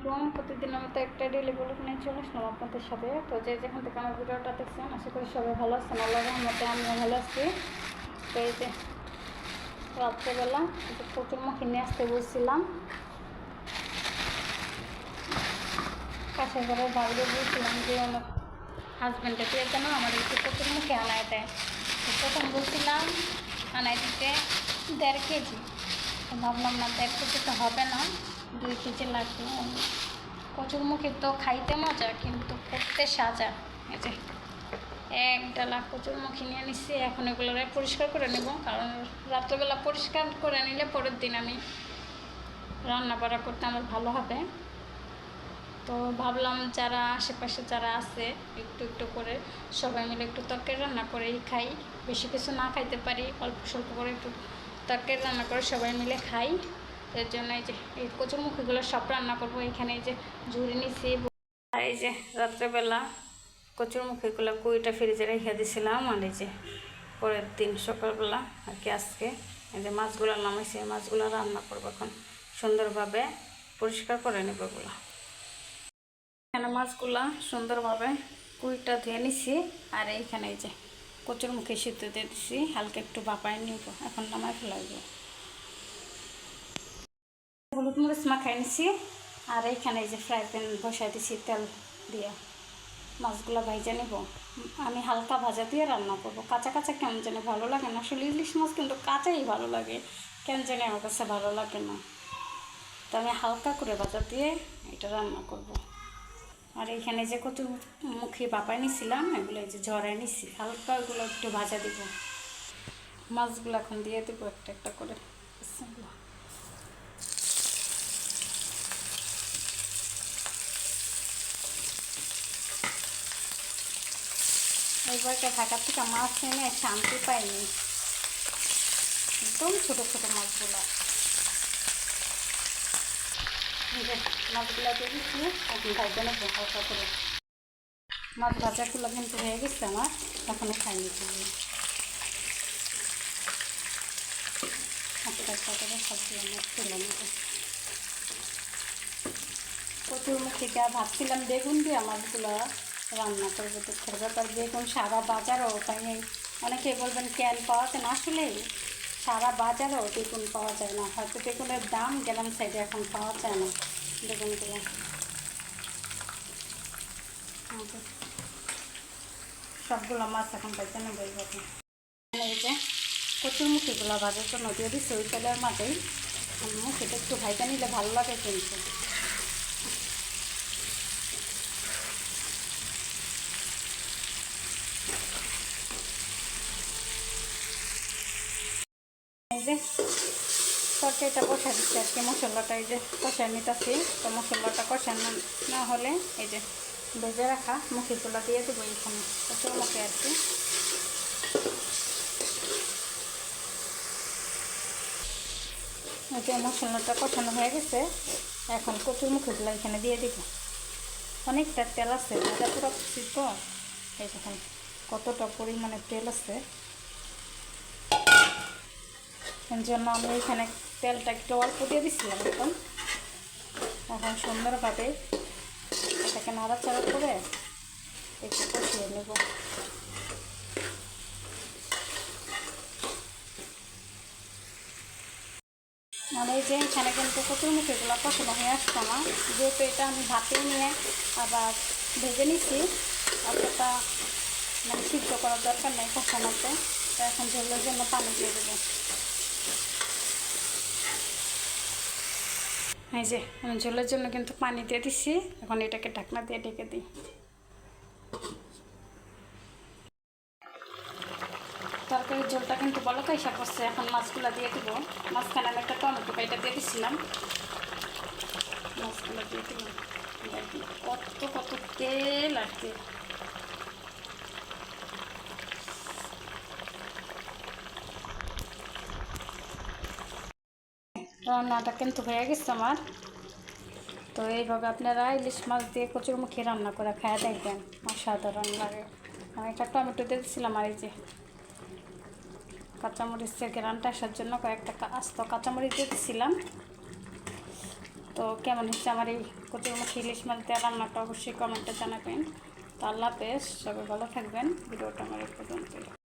আলাইকুম। প্রতিদিনের মতো একটা ডেইলি ব্লগ নিয়ে চলে আসলাম আপনাদের সাথে। তো যে যেখান থেকে আমার ভিডিওটা দেখছেন আশা করি সবাই ভালো আছেন। আল্লাহর রহমতে আমিও ভালো আছি। তো এই যে রাত্রেবেলা প্রচুর মুখে নিয়ে আসতে বলছিলাম, পাশের ঘরের বাইরে বলছিলাম যে আমার হাজব্যান্ডটা দিয়ে যেন আমার একটু প্রচুর মুখে আনায় দেয়। তো প্রথম বলছিলাম আনায় দিতে 1.5 কেজি। ভাবলাম না 1.5 কেজি তো হবে না, 2 কেজি লাগবে। কচুরমুখী তো খাইতে মজা, কিন্তু করতে সাজা। এই যে এক ডালা কচুরমুখী নিয়ে নিচ্ছি। এখন এগুলো পরিষ্কার করে নেব, কারণ রাত্রেবেলা পরিষ্কার করে নিলে পরের দিন আমি রান্না বাড়া করতে আমার ভালো হবে। তো ভাবলাম যারা আশেপাশে যারা আছে একটু একটু করে সবাই মিলে একটু তরকারি রান্না করেই খাই। বেশি কিছু না খাইতে পারি, অল্প স্বল্প করে একটু তরকারি রান্না করে সবাই মিলে খাই। এর জন্য এই যে এই কচুরমুখীগুলো সব রান্না করবো। এখানে এই যে ঝুড়ি নিচ্ছি। আর এই যে রাত্রেবেলা কচুরমুখীগুলো কুইটা ফ্রিজে রেখে দিয়েছিলাম। আর এই যে পরের দিন সকালবেলা আর কি আজকে এই যে মাছগুলো নামাইছি, মাছগুলো রান্না করবো। এখন সুন্দরভাবে পরিষ্কার করে নেব এগুলো। এখানে মাছগুলা সুন্দরভাবে কুইটা ধুয়ে নিছি। আর এইখানে এই যে কচুরমুখী সিদ্ধ দিয়ে দিছি, হালকা একটু বাপায় নিব। এখন নামাই ফেলাইব। হলুদ মরিচ মাখাই নিছি। আর এইখানে এই যে ফ্রাই প্যান বসাই দিছি তেল দিয়ে। মাছগুলো ভাজা নেব। আমি হালকা ভাজা দিয়ে রান্না করব। কাঁচা কাঁচা কেমন জানি ভালো লাগে না। আসলে ইলিশ মাছ কিন্তু কাঁচাই ভালো লাগে, কেন জানি আমার কাছে ভালো লাগে না। তো আমি হালকা করে ভাজা দিয়ে এটা রান্না করব। আর এইখানে যে কচুরমুখী বাপাই নিছিলাম, এগুলো এই যে ঝরাই নিছি। হালকা ওগুলো একটু ভাজা দিব। মাছগুলো এখন দিয়ে দেবো একটা একটা করে। এইবারকে ঢাকার থেকে মাছ এনে শান্তি পাইনি, একদম ছোটো ছোটো মাছগুলো। মাছগুলো দিয়ে দিচ্ছি, এখন ভাজা নেবো হালকা করে। মাছ ভাজাগুলো কিন্তু হয়ে গেছে আমার, এখনও খাইনি। একটা একটা করে সবগুলো মাছ তুলে নেব। কচুরমুখীটা ভাবছিলাম বেগুন দিয়ে মাছগুলো রান্না করবো। দুঃখের ব্যাপার, বেগুন সারা বাজারও তাই নেই। অনেকে বলবেন কেন পাওয়া যায় না, আসলেই সারা বাজারেও বেগুন পাওয়া যায় না। হয়তো বেগুনের দাম গ্রাম সাইডে এখন পাওয়া যায় না বেগুনগুলো। সবগুলো মাছ এখন পাইতে নেব এইভাবে। এই যে কচুরমুখীগুলো ভাজার জন্য দিয়ে দিচ্ছি ওই তেলের মাঝেই। মুখিটা একটু ভাইটা নিলে ভালো লাগে কিন্তু। এই যে তরকারিটা কষা দিচ্ছি আর কি, মশলাটা এই যে কষা নিতেছি। তো মশলাটা কষানো না হলে এই যে ভেজে রাখা মুখিগুলো দিয়ে দেবো এইখানে, কচুরমুখী আর কি। এই যে মশলাটা কষানো হয়ে গেছে, এখন কচুরমুখীগুলো এখানে দিয়ে দিব। অনেকটা তেল আছে, ভাজা পুরো খুশি তো। এই দেখুন কতটা পরিমাণে তেল আছে। এর জন্য আমি এখানে তেলটা একটু অল্প দিয়ে দিচ্ছিলাম। এখন সুন্দরভাবে এটাকে নাড়াচাড়া করে একটু কষিয়ে নেব। আর এই যে এখানে কিন্তু কচুরমুখীগুলো কষানো হয়ে আসছে না, যেহেতু এটা আমি ভাতে নিয়ে আবার ভেজে নিচ্ছি। অতটা মানে সিদ্ধ করার দরকার নেই কষানোতে। তো এখন ঝোলের জন্য পানি দিয়ে দেবো। এই যে আমি ঝোলের জন্য কিন্তু পানি দিয়ে দিচ্ছি। এখন এটাকে ঢাকনা দিয়ে ঢেকে দিই। তরকারির ঝোলটা কিন্তু বলক এসে করছে। এখন মাছগুলো দিয়ে দেবো। মাঝখানে আমি একটা টমেটো কাইটা দিয়ে দিচ্ছিলাম, মাছগুলো দিয়ে দিলাম। কত কত তেল আর কি। রান্নাটা কিন্তু হয়ে গেছে আমার। তো এইভাবে আপনারা ইলিশ মাছ দিয়ে কচুরমুখী রান্না করে খাওয়া দেখবেন, অসাধারণ লাগে। আমি একটা টমেটো দিয়ে দিচ্ছিলাম। আর এই যে কাঁচামরিচের গ্রানটা আসার জন্য কয়েকটা আস্ত কাঁচামরিচ দিয়ে দিচ্ছিলাম। তো কেমন হচ্ছে আমার এই কচুরমুখী ইলিশ মাছ দিয়ে রান্নাটা অবশ্যই কমেন্টে জানাবেন। তো আল্লাহ হাফেজ, সবাই ভালো থাকবেন। ভিডিওটা আমার এই পর্যন্তই।